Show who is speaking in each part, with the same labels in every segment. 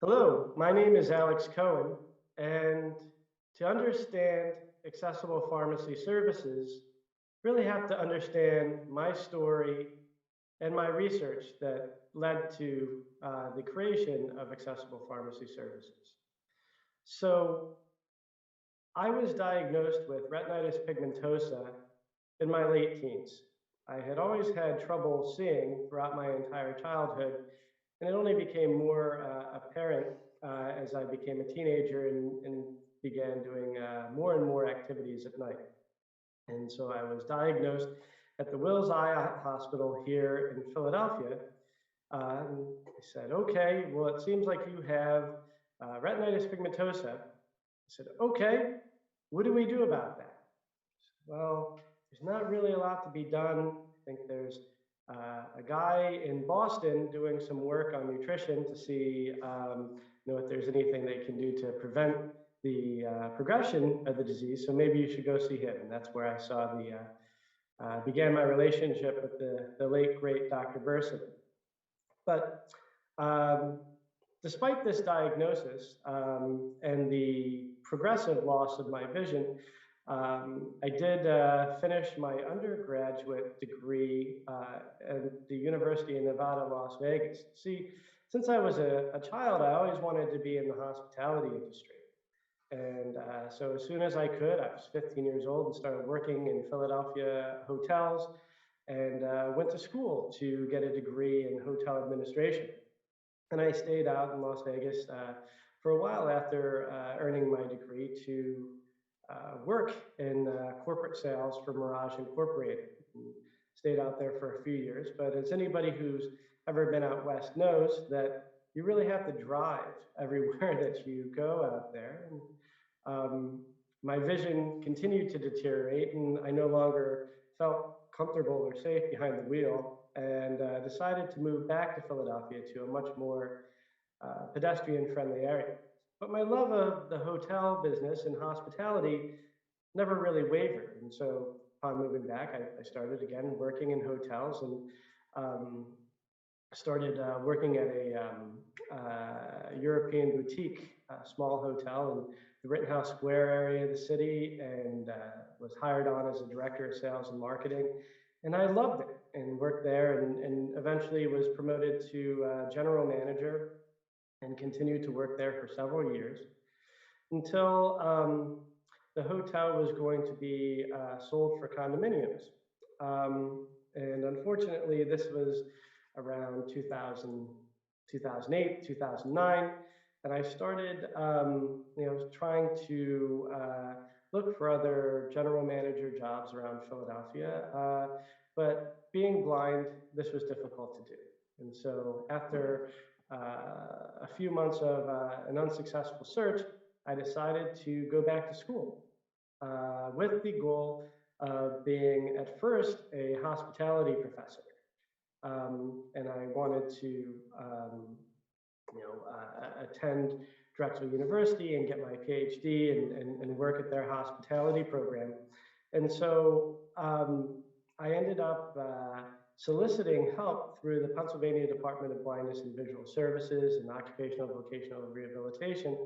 Speaker 1: Hello, my name is Alex Cohen, and to understand accessible pharmacy services, really have to understand my story and my research that led to the creation of accessible pharmacy services. So I was diagnosed with retinitis pigmentosa in my late teens. I had always had trouble seeing throughout my entire childhood, and it only became more apparent as I became a teenager and began doing more and more activities at night. And so I was diagnosed at the Wills Eye Hospital here in Philadelphia. And they said, okay, well, it seems like you have retinitis pigmentosa. I said, okay, what do we do about that? Well, there's not really a lot to be done. I think there's a guy in Boston doing some work on nutrition to see if there's anything they can do to prevent the progression of the disease. So maybe you should go see him. And that's where I saw began my relationship with the late, great Dr. Burson. But despite this diagnosis and the progressive loss of my vision, I did finish my undergraduate degree at the University of Nevada, Las Vegas. See, since I was a child, I always wanted to be in the hospitality industry. And so as soon as I could, I was 15 years old and started working in Philadelphia hotels and went to school to get a degree in hotel administration. And I stayed out in Las Vegas for a while after earning my degree to work in corporate sales for Mirage Incorporated. And stayed out there for a few years, but as anybody who's ever been out west knows that you really have to drive everywhere that you go out there. And, my vision continued to deteriorate, and I no longer felt comfortable or safe behind the wheel, and decided to move back to Philadelphia to a much more pedestrian-friendly area. But my love of the hotel business and hospitality never really wavered. And so upon moving back, I started again working in hotels and started working at a European boutique, small hotel in the Rittenhouse Square area of the city, and was hired on as a director of sales and marketing. And I loved it and worked there and eventually was promoted to general manager and continued to work there for several years until the hotel was going to be sold for condominiums. And unfortunately, this was around 2008, 2009, and I started, trying to look for other general manager jobs around Philadelphia. But being blind, this was difficult to do. And so after a few months of an unsuccessful search, I decided to go back to school with the goal of being at first a hospitality professor. And I wanted to, attend Drexel University and get my PhD and work at their hospitality program. And so I ended up soliciting help through the Pennsylvania Department of Blindness and Visual Services and Occupational Vocational Rehabilitation.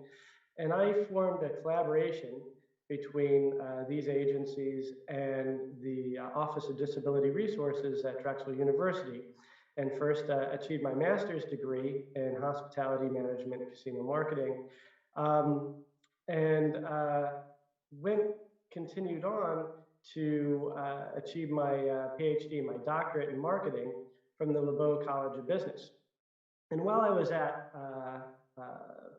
Speaker 1: And I formed a collaboration between these agencies and the Office of Disability Resources at Drexel University, and first achieved my master's degree in hospitality management and casino marketing, and continued on to achieve my PhD, my doctorate in marketing from the LeBeau College of Business. And while I was at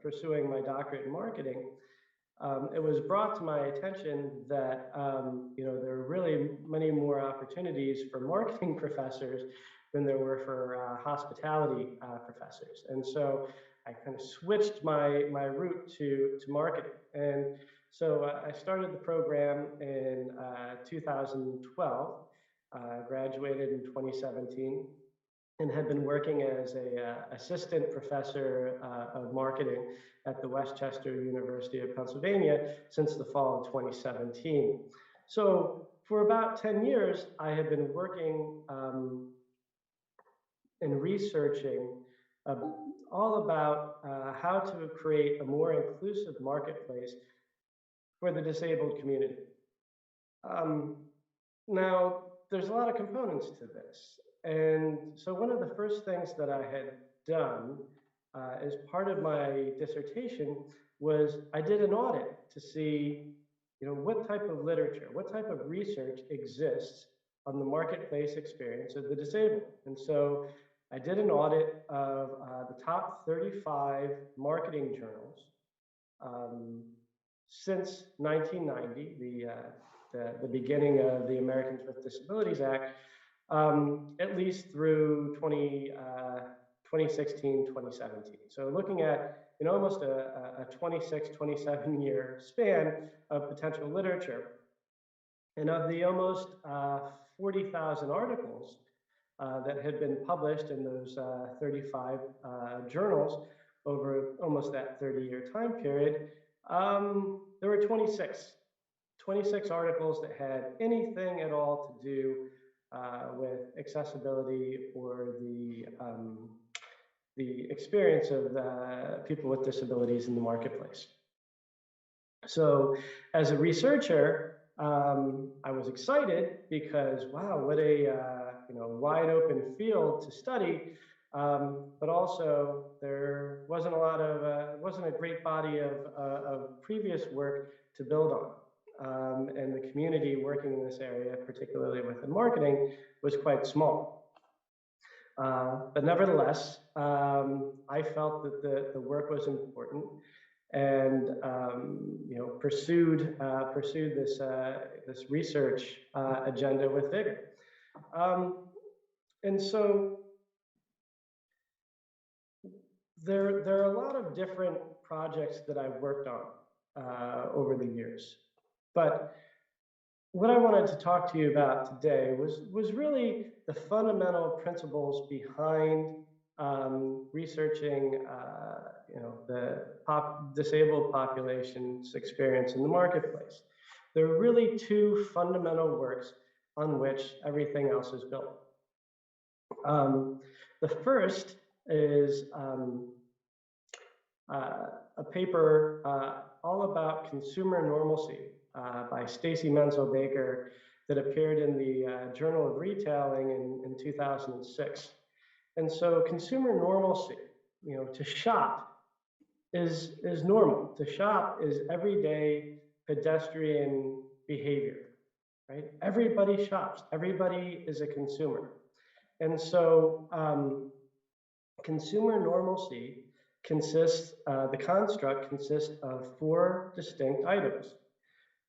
Speaker 1: pursuing my doctorate in marketing, it was brought to my attention that there are really many more opportunities for marketing professors than there were for hospitality professors. And so I kind of switched my route to marketing. And so I started the program in 2012, graduated in 2017, and had been working as a assistant professor of marketing at the Westchester University of Pennsylvania since the fall of 2017. So for about 10 years, I have been working and researching all about how to create a more inclusive marketplace for the disabled community. Now, there's a lot of components to this. And so one of the first things that I had done as part of my dissertation was I did an audit to see, what type of literature, what type of research exists on the marketplace experience of the disabled. And so I did an audit of the top 35 marketing journals since 1990, the beginning of the Americans with Disabilities Act, at least through 2016, 2017. So looking at almost a 26, 27 year span of potential literature. And of the almost 40,000 articles that had been published in those 35 journals over almost that 30-year time period, there were 26 articles that had anything at all to do with accessibility or the experience of people with disabilities in the marketplace. So as a researcher, I was excited because, wow, what a wide open field to study, but also there wasn't a great body of previous work to build on. And the community working in this area, particularly within marketing, was quite small. But nevertheless, I felt that the work was important, and pursued this research agenda with vigor. And so there are a lot of different projects that I've worked on over the years. But what I wanted to talk to you about today was really the fundamental principles behind researching the disabled population's experience in the marketplace. There are really two fundamental works on which everything else is built. The first is a paper all about consumer normalcy by Stacy Menzel-Baker that appeared in the Journal of Retailing in 2006. And so consumer normalcy, to shop is normal. To shop is everyday pedestrian behavior, right? Everybody shops. Everybody is a consumer. And so consumer normalcy the construct consists of 4 distinct items.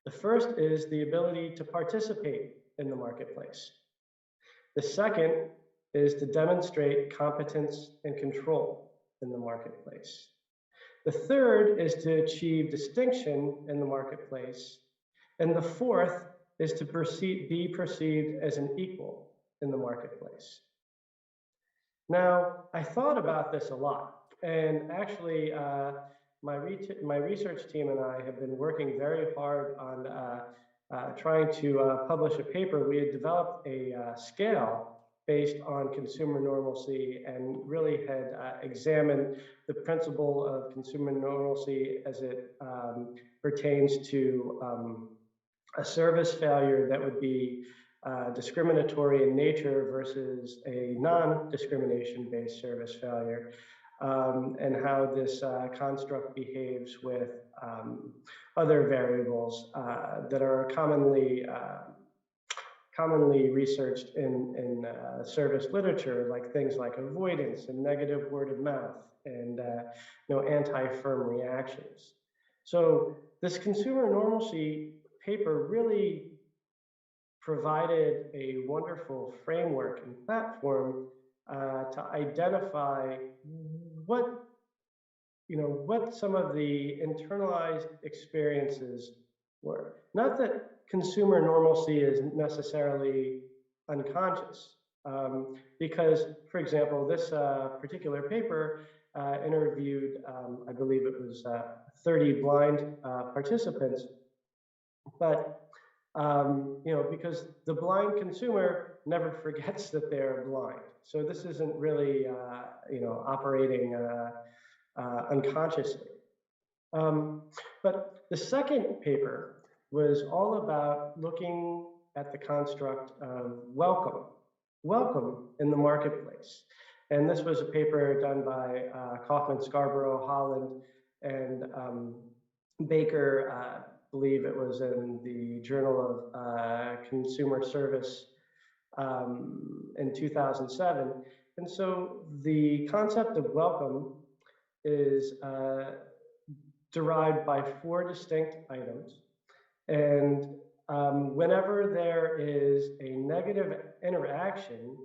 Speaker 1: The first is the ability to participate in the marketplace. The second is to demonstrate competence and control in the marketplace. The third is to achieve distinction in the marketplace. And the fourth is to be perceived as an equal in the marketplace. Now, I thought about this a lot. And actually, my research team and I have been working very hard on trying to publish a paper. We had developed a scale based on consumer normalcy and really had examined the principle of consumer normalcy as it pertains to a service failure that would be discriminatory in nature versus a non-discrimination based service failure. And how this construct behaves with other variables that are commonly researched in service literature, like things like avoidance and negative word of mouth and anti-firm reactions. So this consumer normalcy paper really provided a wonderful framework and platform to identify what some of the internalized experiences were. Not that consumer normalcy is necessarily unconscious, because, for example, this particular paper interviewed, I believe it was 30 blind participants, but because the blind consumer never forgets that they're blind. So this isn't really, operating unconsciously. But the second paper was all about looking at the construct of welcome in the marketplace. And this was a paper done by Kaufman, Scarborough, Holland, and Baker. I believe it was in the Journal of Consumer Service in 2007. And so the concept of welcome is derived by 4 distinct items. And whenever there is a negative interaction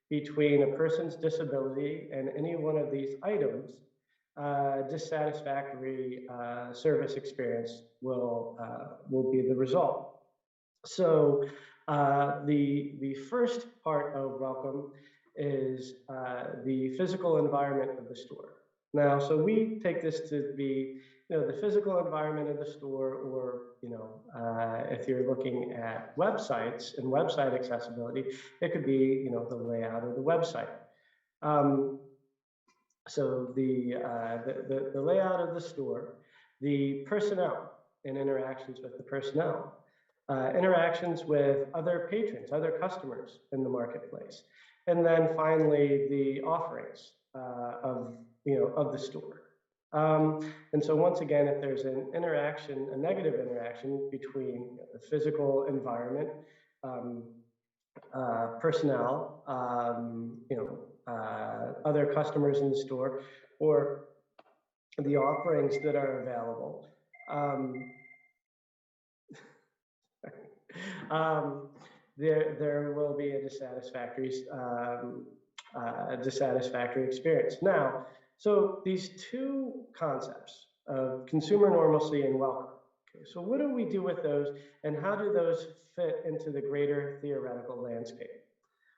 Speaker 1: between a person's disability and any one of these items, dissatisfactory service experience will be the result. So the first part of welcome is the physical environment of the store. Now, so we take this to be, the physical environment of the store, or, if you're looking at websites and website accessibility, it could be, the layout of the website. So the layout of the store, the personnel and interactions with the personnel, interactions with other patrons, other customers in the marketplace, and then finally the offerings of the store. And so once again, if there's an interaction, a negative interaction between the physical environment, personnel, other customers in the store, or the offerings that are available, there will be a dissatisfactory experience. Now, so these two concepts of consumer normalcy and welcome. Okay, so what do we do with those, and how do those fit into the greater theoretical landscape?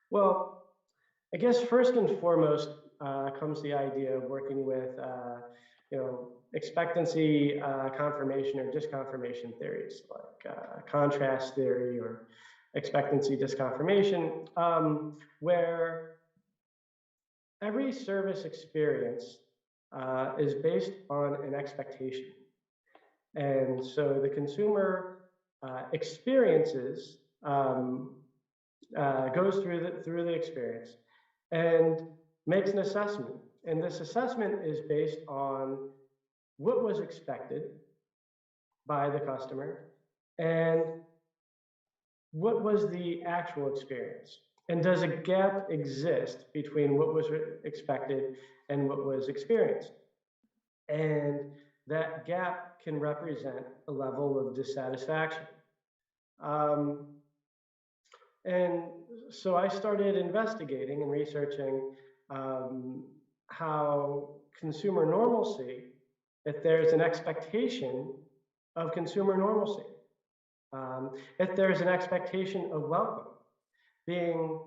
Speaker 1: Well, I guess first and foremost comes the idea of working with expectancy confirmation or disconfirmation theories, like contrast theory or expectancy disconfirmation, where every service experience is based on an expectation. And so the consumer experiences, goes through the experience and makes an assessment. And this assessment is based on what was expected by the customer and what was the actual experience. And does a gap exist between what was expected and what was experienced? And that gap can represent a level of dissatisfaction. And so I started investigating and researching how consumer normalcy, if there's an expectation of consumer normalcy, if there's an expectation of welcome, being,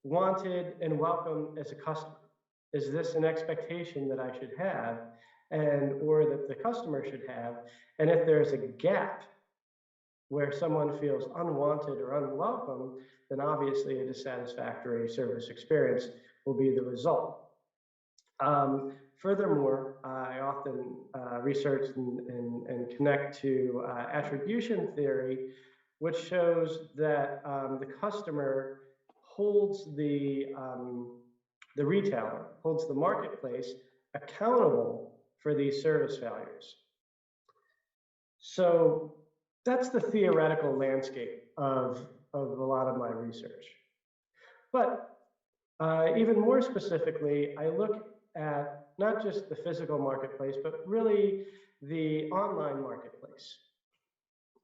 Speaker 1: wanted and welcome as a customer. Is this an expectation that I should have, or that the customer should have? And if there's a gap where someone feels unwanted or unwelcome, then obviously a dissatisfactory service experience will be the result. Furthermore, I often research and connect to attribution theory, which shows that the customer holds the retailer, holds the marketplace accountable for these service failures. So that's the theoretical landscape of a lot of my research. But even more specifically, I look at not just the physical marketplace, but really the online marketplace.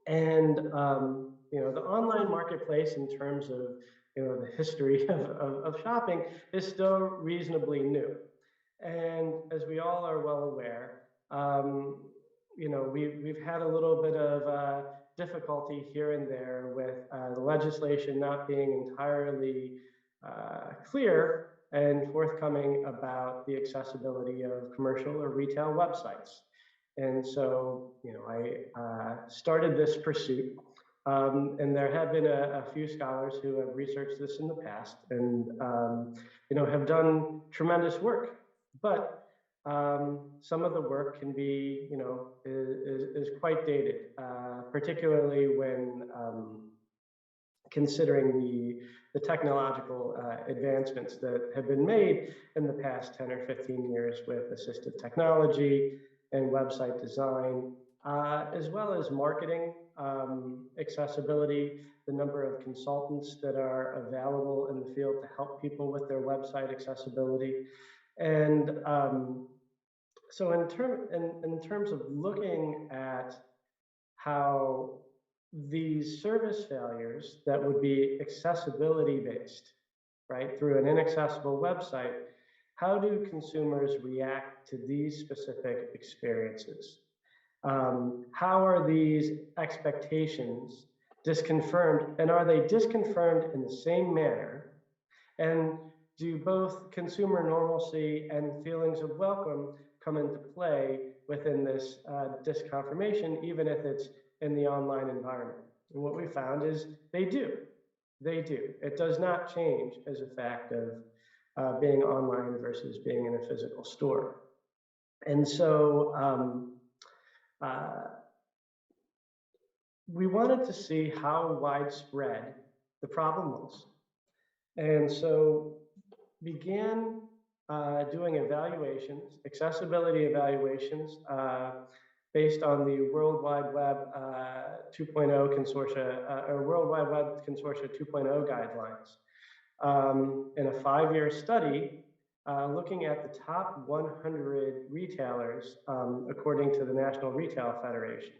Speaker 1: And the online marketplace, in terms of the history of shopping, is still reasonably new. And as we all are well aware, we've had a little bit of difficulty here and there with the legislation not being entirely clear and forthcoming about the accessibility of commercial or retail websites. And so, I started this pursuit And there have been a few scholars who have researched this in the past and have done tremendous work. But some of the work can be, is quite dated, particularly when considering the technological advancements that have been made in the past 10 or 15 years with assistive technology and website design, as well as marketing, accessibility, the number of consultants that are available in the field to help people with their website accessibility. And so in terms of looking at how these service failures that would be accessibility based, right, through an inaccessible website, how do consumers react to these specific experiences? How are these expectations disconfirmed, and are they disconfirmed in the same manner? And do both consumer normalcy and feelings of welcome come into play within this disconfirmation, even if it's in the online environment? And what we found is they do. They do. It does not change as a fact of being online versus being in a physical store. And so we wanted to see how widespread the problem was. And so began doing evaluations, accessibility evaluations, based on the World Wide Web 2.0 Consortia, or World Wide Web Consortia 2.0 guidelines, in a 5-year study looking at the top 100 retailers according to the National Retail Federation.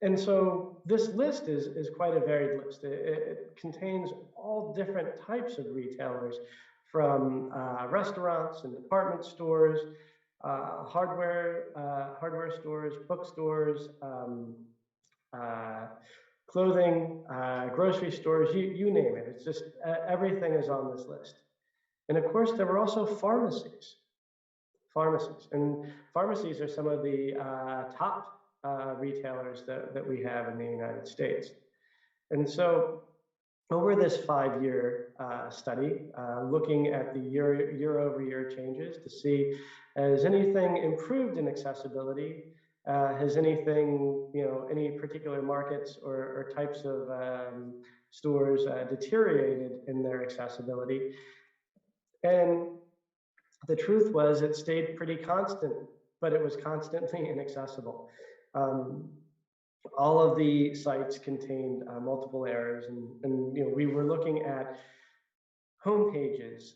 Speaker 1: And so this list is quite a varied list. It contains all different types of retailers, from restaurants and department stores, hardware stores, bookstores, clothing, grocery stores, you name it. It's just everything is on this list. And of course, there were also pharmacies. And pharmacies are some of the top retailers that we have in the United States. And so over this 5-year study, looking at the year-over-year changes to see, has anything improved in accessibility? Has anything, any particular markets or types of stores deteriorated in their accessibility? And the truth was it stayed pretty constant, but it was constantly inaccessible. All of the sites contained multiple errors, and we were looking at home pages,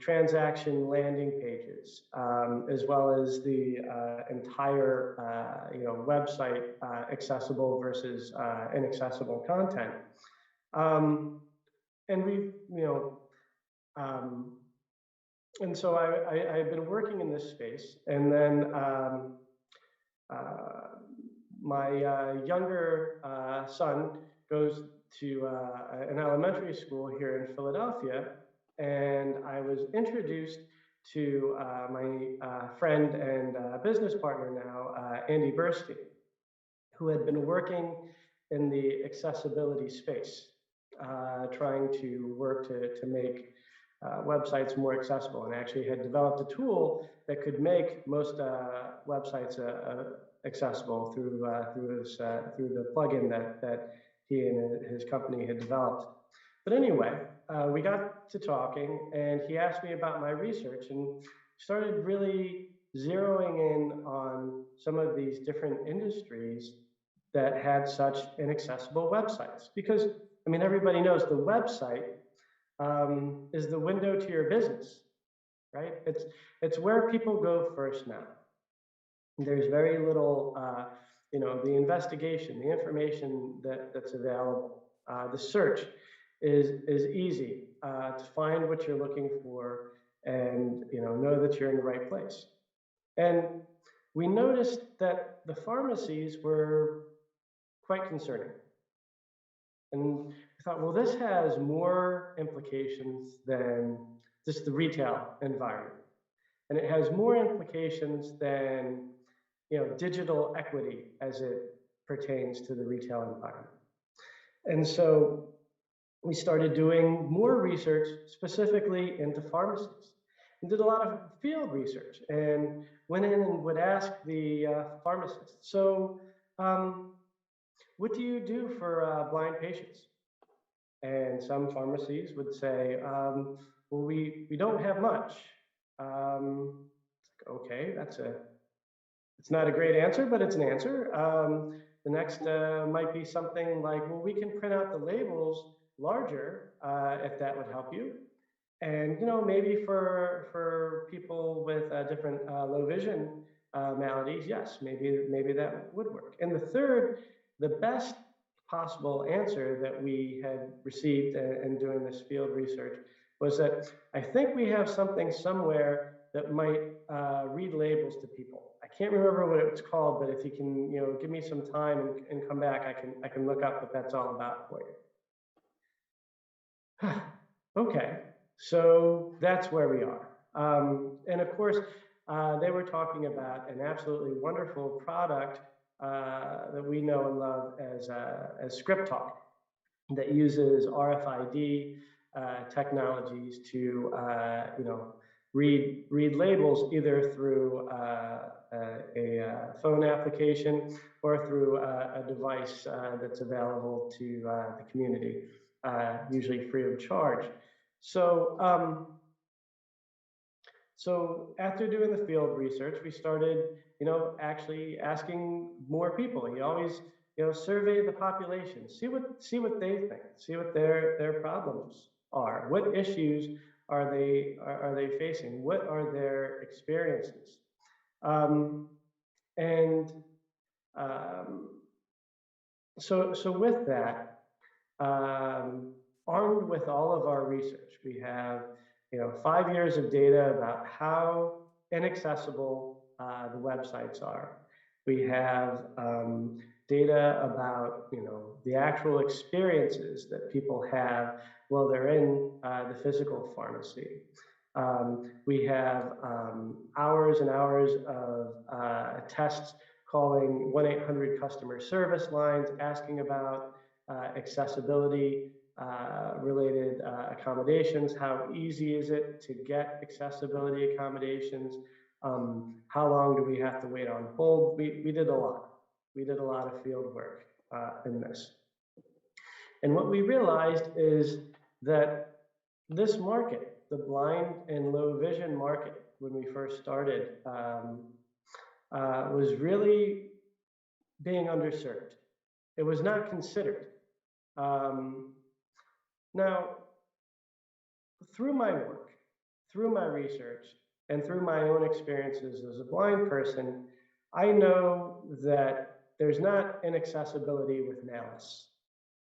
Speaker 1: transaction landing pages, as well as the entire website accessible versus inaccessible content. And we've and so I've been working in this space, and then my younger son goes to an elementary school here in Philadelphia, and I was introduced to my friend and business partner now, Andy Burstein, who had been working in the accessibility space, trying to work to make websites more accessible, and actually had developed a tool that could make most websites accessible through the plugin that he and his company had developed. But anyway, we got to talking, and he asked me about my research and started really zeroing in on some of these different industries that had such inaccessible websites. Because, I mean, everybody knows the website is the window to your business, right? It's where people go first now. There's very little, the investigation, the information that's available. The search is easy to find what you're looking for, and know that you're in the right place. And we noticed that the pharmacies were quite concerning. And we thought, well, this has more implications than just the retail environment. And it has more implications than digital equity as it pertains to the retail environment. And so we started doing more research specifically into pharmacies and did a lot of field research and went in and would ask the pharmacists, so what do you do for blind patients? And some pharmacies would say, well, we don't have much. Okay, it's not a great answer, but it's an answer. The next might be something like, well, we can print out the labels larger if that would help you. And maybe for people with different low vision maladies, yes, maybe that would work. And the third, the best possible answer that we had received in doing this field research was that I think we have something somewhere that might read labels to people. I can't remember what it's called, but if you can, give me some time and come back, I can look up what that's all about for you. Okay, so that's where we are. And of course, they were talking about an absolutely wonderful product that we know and love as Script Talk, that uses RFID technologies to read labels either through a phone application or through a device that's available to the community, usually free of charge. So so after doing the field research, we started, actually asking more people. You always, survey the population, see what they think, see what their problems are, what issues are they facing, what are their experiences, and so with that, armed with all of our research, we have 5 years of data about how inaccessible the websites are. We have data about the actual experiences that people have while they're in the physical pharmacy. We have hours and hours of tests calling 1-800 customer service lines, asking about accessibility related accommodations. How easy is it to get accessibility accommodations? How long do we have to wait on hold? We did a lot. We did a lot of field work in this. And what we realized is that this market, the blind and low vision market, when we first started, was really being underserved. It was not considered. Now, through my work, through my research, and through my own experiences as a blind person, I know that there's not inaccessibility with malice.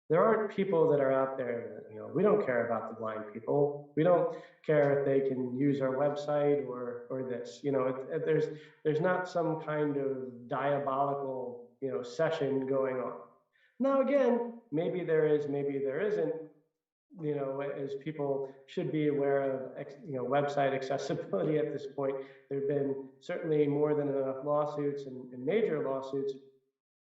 Speaker 1: There aren't people that are out there that, we don't care about the blind people. We don't care if they can use our website or this. There's not some kind of diabolical, session going on. Now, again, maybe there is, maybe there isn't. As people should be aware of, website accessibility at this point, there have been certainly more than enough lawsuits and major lawsuits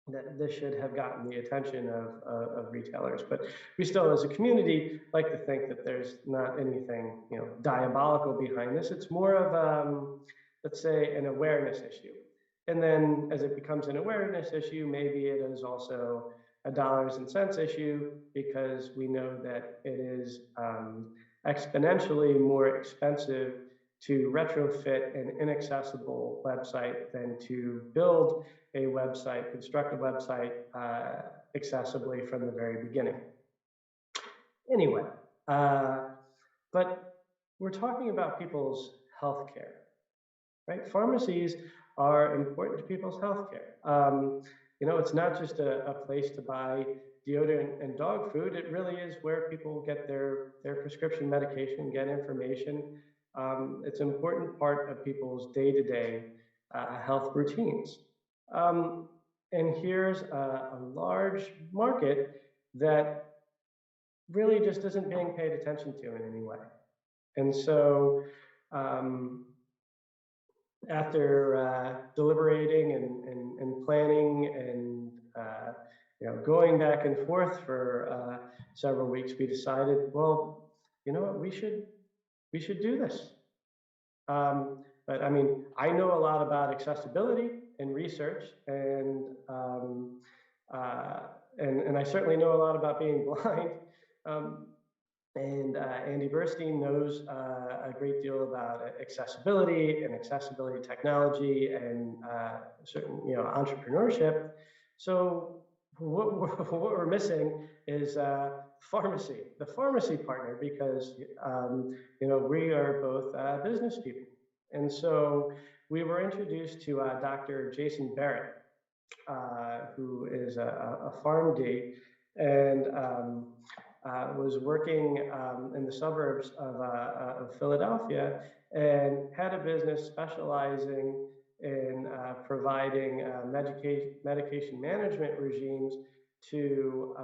Speaker 1: that this should have gotten the attention of retailers. But we still, as a community, like to think that there's not anything, diabolical behind this. It's more of, let's say, an awareness issue. And then as it becomes an awareness issue, maybe it is also a dollars and cents issue, because we know that it is exponentially more expensive to retrofit an inaccessible website than to build a website, construct a website accessibly from the very beginning. Anyway, but we're talking about people's healthcare, right? Pharmacies are important to people's healthcare. It's not just a place to buy deodorant and dog food. It really is where people get their prescription medication, get information. It's an important part of people's day-to-day health routines. And here's a large market that really just isn't being paid attention to in any way. And so after deliberating and planning and going back and forth for several weeks, we decided, well, you know what, we should do this. But I mean, I know a lot about accessibility and research, and I certainly know a lot about being blind. And Andy Burstein knows a great deal about accessibility and accessibility technology and certain, entrepreneurship. So what we're missing is pharmacy, the pharmacy partner, because we are both business people. And so we were introduced to Dr. Jason Barrett, who is a PharmD, and was working in the suburbs of Philadelphia, and had a business specializing in providing medication management regimes to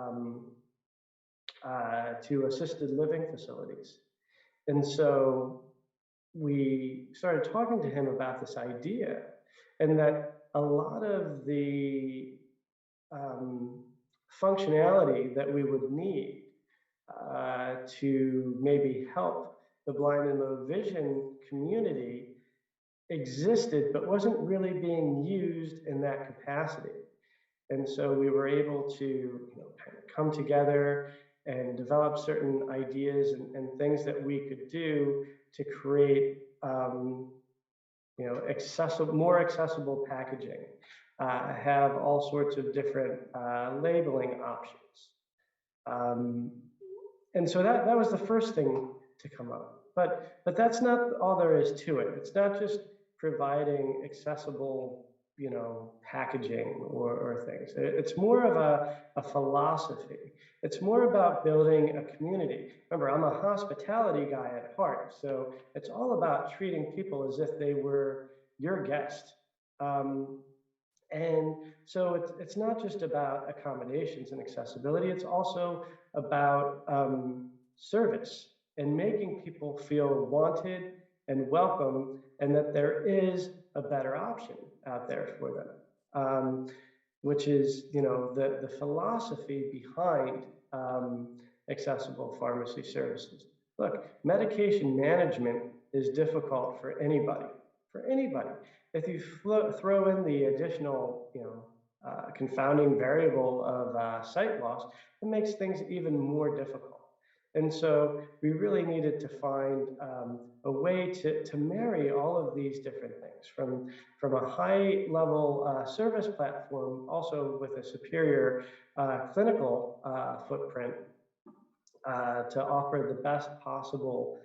Speaker 1: assisted living facilities. And so we started talking to him about this idea, and that a lot of the functionality that we would need to maybe help the blind and low vision community existed, but wasn't really being used in that capacity. And so we were able to kind of come together and develop certain ideas and things that we could do to create more accessible packaging, have all sorts of different labeling options. And so that was the first thing to come up. But that's not all there is to it. It's not just providing accessible, packaging or things. It's more of a philosophy. It's more about building a community. Remember, I'm a hospitality guy at heart, so it's all about treating people as if they were your guest. And so it's not just about accommodations and accessibility, it's also about service and making people feel wanted and welcome, and that there is a better option out there for them, which is the philosophy behind accessible pharmacy services. Look, medication management is difficult for anybody. If you throw in the additional, confounding variable of sight loss, it makes things even more difficult. And so we really needed to find a way to marry all of these different things, from a high level service platform, also with a superior clinical footprint, to offer the best possible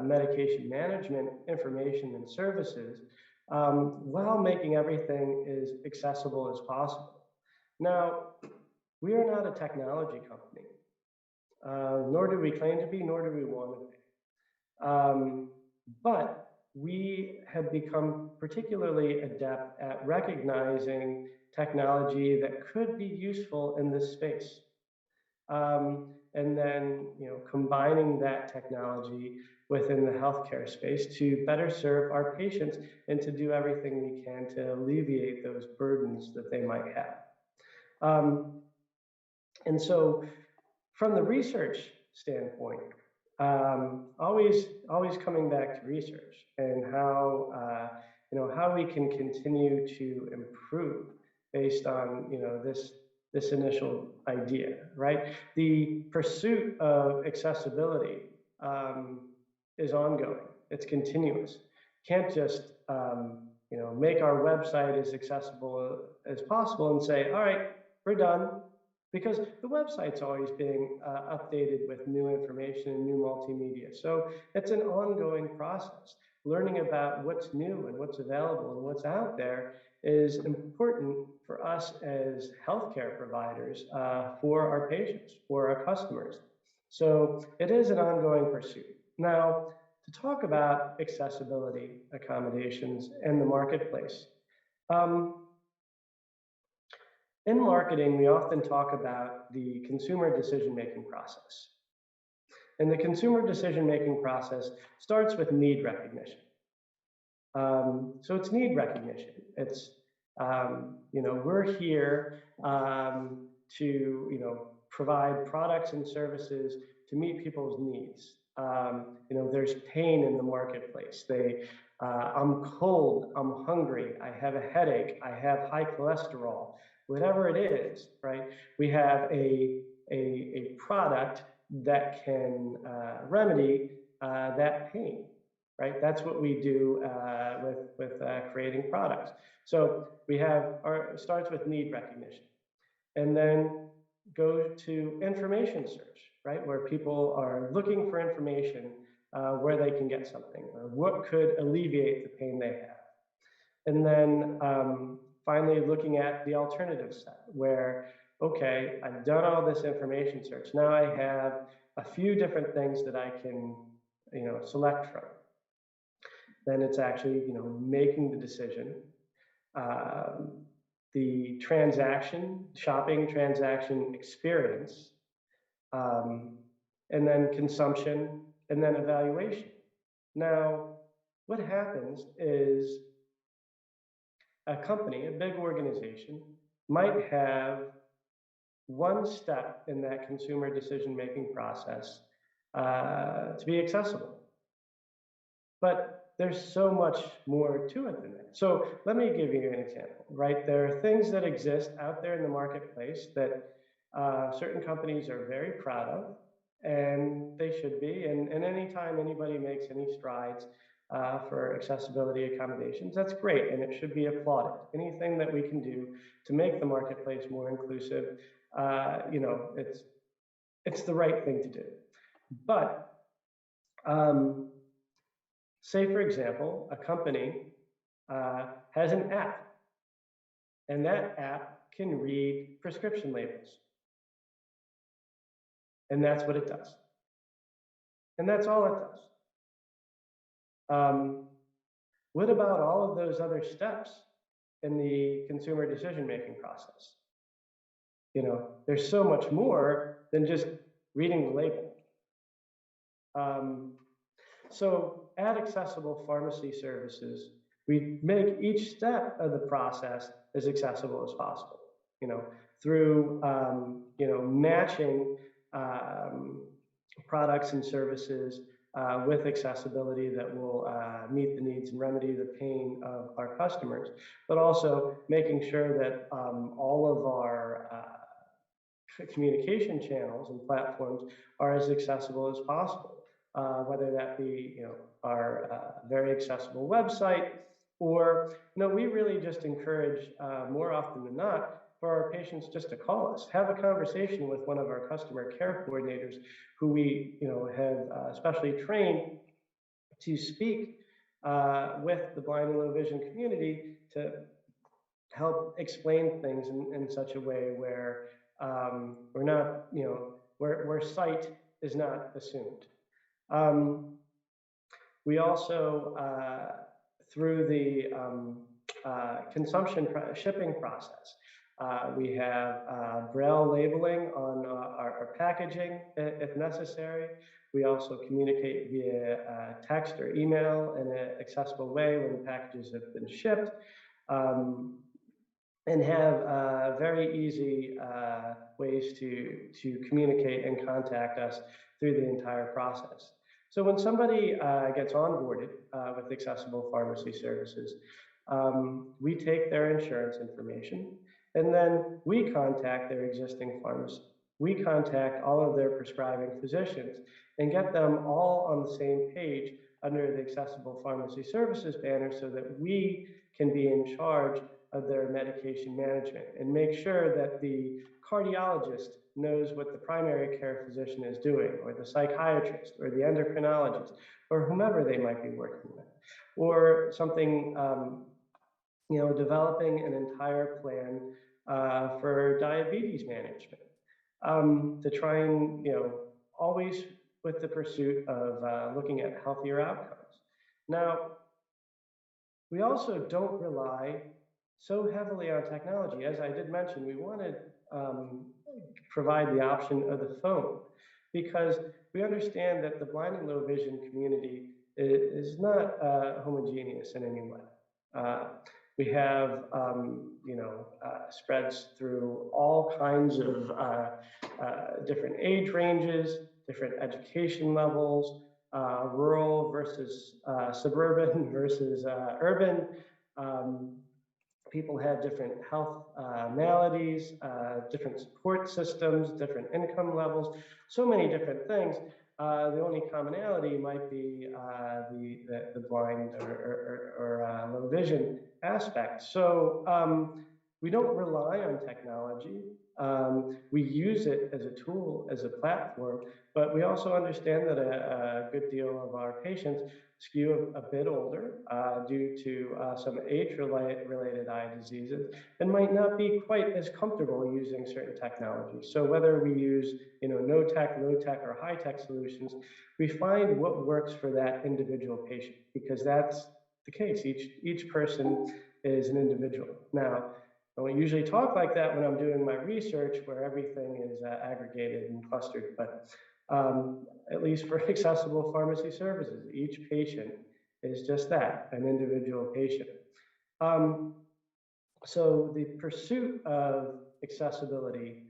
Speaker 1: medication management information and services, while making everything as accessible as possible. Now, we are not a technology company, nor do we claim to be, nor do we want to be. But we have become particularly adept at recognizing technology that could be useful in this space. And then, combining that technology within the healthcare space to better serve our patients and to do everything we can to alleviate those burdens that they might have. And so, from the research standpoint, always coming back to research and how we can continue to improve based on this initial idea, right? The pursuit of accessibility is ongoing. It's continuous. Can't just make our website as accessible as possible and say, all right, we're done, because the website's always being updated with new information and new multimedia. So it's an ongoing process. Learning about what's new and what's available and what's out there is important for us as healthcare providers, for our patients, for our customers. So it is an ongoing pursuit. Now, to talk about accessibility accommodations in the marketplace, in marketing, we often talk about the consumer decision-making process. And the consumer decision-making process starts with need recognition. So it's need recognition. It's We're here to provide products and services to meet people's needs. There's pain in the marketplace. I'm cold, I'm hungry, I have a headache, I have high cholesterol, whatever it is, right? We have a product that can remedy that pain, right? That's what we do with creating products. So we have it starts with need recognition, and then go to information search, right? Where people are looking for information where they can get something or what could alleviate the pain they have. And then finally looking at the alternative set where, okay, I've done all this information search. Now I have a few different things that I can select from. Then it's actually making the decision. The shopping transaction experience, and then consumption, and then evaluation. Now, what happens is a company, a big organization, might have one step in that consumer decision-making process to be accessible. But there's so much more to it than that. So let me give you an example, right? There are things that exist out there in the marketplace that certain companies are very proud of, and they should be. And anytime anybody makes any strides for accessibility accommodations, that's great, and it should be applauded. Anything that we can do to make the marketplace more inclusive, it's the right thing to do. But say, for example, a company has an app, and that app can read prescription labels. And that's what it does. And that's all it does. What about all of those other steps in the consumer decision-making process? There's so much more than just reading the label. So at Accessible Pharmacy Services, we make each step of the process as accessible as possible, through, matching products and services with accessibility that will meet the needs and remedy the pain of our customers, but also making sure that all of our communication channels and platforms are as accessible as possible. Whether that be our very accessible website, or we really just encourage more often than not for our patients just to call us, have a conversation with one of our customer care coordinators who we have specially trained to speak with the blind and low vision community to help explain things in such a way where we're not where sight is not assumed. We also, through the consumption shipping process, we have braille labeling on our packaging if necessary. We also communicate via text or email in an accessible way when the packages have been shipped, and have very easy ways to communicate and contact us through the entire process. So when somebody gets onboarded with Accessible Pharmacy Services, we take their insurance information, and then we contact their existing pharmacy. We contact all of their prescribing physicians and get them all on the same page under the Accessible Pharmacy Services banner so that we can be in charge of their medication management and make sure that the cardiologist knows what the primary care physician is doing, or the psychiatrist, or the endocrinologist, or whomever they might be working with, or something, developing an entire plan for diabetes management to try and, always with the pursuit of looking at healthier outcomes. Now, we also don't rely so heavily on technology. As I did mention, we want to provide the option of the phone because we understand that the blind and low vision community is not homogeneous in any way. We have, spreads through all kinds of different age ranges, different education levels, rural versus suburban versus urban. Um, People have different health maladies, different support systems, different income levels, so many different things. The only commonality might be the blind or low vision aspect. So we don't rely on technology. We use it as a tool, as a platform, but we also understand that a good deal of our patients skew a bit older due to some age-related eye diseases and might not be quite as comfortable using certain technologies. So whether we use no-tech, low-tech, or high-tech solutions, we find what works for that individual patient because that's the case. Each person is an individual. Now, I don't usually talk like that when I'm doing my research where everything is aggregated and clustered, but at least for accessible pharmacy services, each patient is just that, an individual patient. So the pursuit of accessibility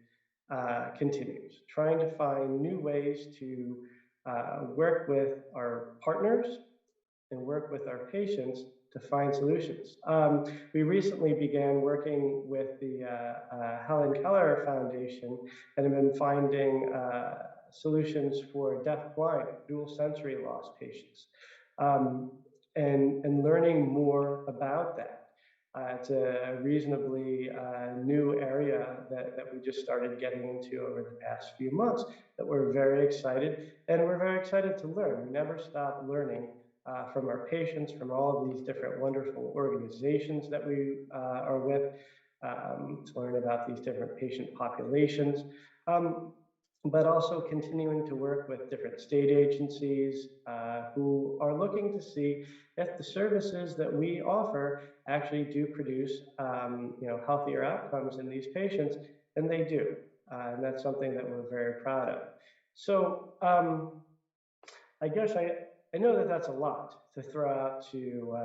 Speaker 1: continues, trying to find new ways to work with our partners and work with our patients to find solutions. We recently began working with the Helen Keller Foundation and have been finding solutions for deaf-blind, dual sensory loss patients, and learning more about that. It's a reasonably new area that we just started getting into over the past few months that we're very excited, and we're very excited to learn. We never stop learning from our patients, from all of these different wonderful organizations that we are with, to learn about these different patient populations, but also continuing to work with different state agencies who are looking to see if the services that we offer actually do produce healthier outcomes in these patients, and they do. And that's something that we're very proud of. So I guess I know that that's a lot to throw out to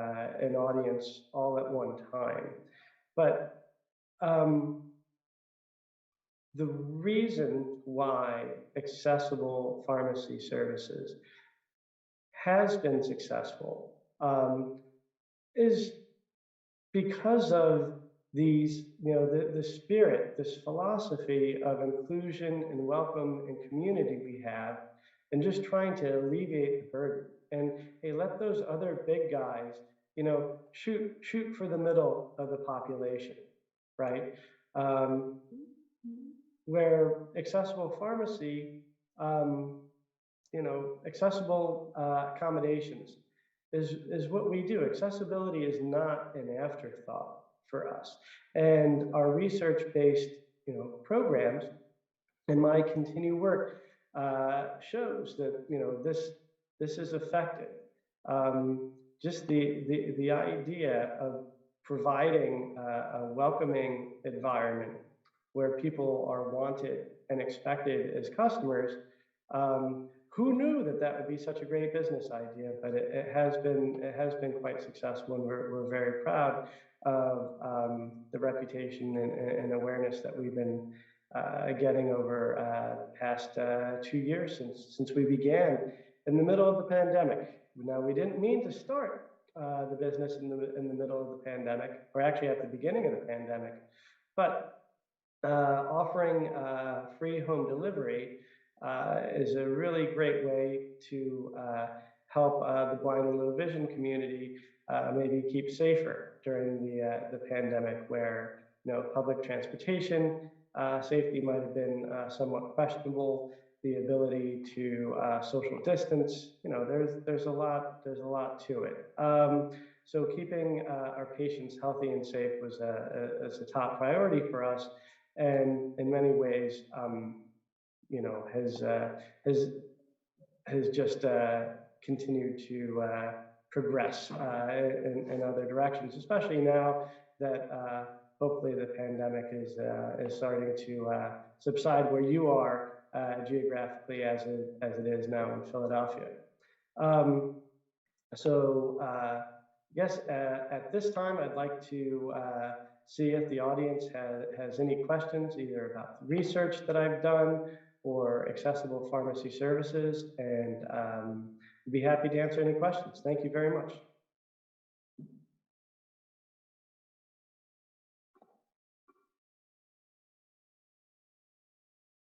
Speaker 1: an audience all at one time, but the reason why accessible pharmacy services has been successful is because of these, the spirit, this philosophy of inclusion and welcome and community we have, and just trying to alleviate the burden. And hey, let those other big guys, shoot for the middle of the population, right? Where accessible pharmacy, accessible accommodations is what we do. Accessibility is not an afterthought for us. And our research-based, programs and my continued work shows that, this is effective. Just the idea of providing a welcoming environment where people are wanted and expected as customers. Who knew that would be such a great business idea? But it has been quite successful, and we're very proud of the reputation and awareness that we've been getting over the past 2 years since we began in the middle of the pandemic. Now, we didn't mean to start the business in the middle of the pandemic, or actually at the beginning of the pandemic, but offering free home delivery is a really great way to help the blind and low vision community maybe keep safer during the pandemic, where public transportation safety might have been somewhat questionable. The ability to social distance, there's a lot to it. So keeping our patients healthy and safe was a top priority for us, and in many ways, has just continued to progress in other directions, especially now that hopefully the pandemic is starting to subside where you are geographically as it is now in Philadelphia. So Yes, at this time, I'd like to see if the audience has any questions, either about the research that I've done or accessible pharmacy services, and I'd be happy to answer any questions. Thank you very much.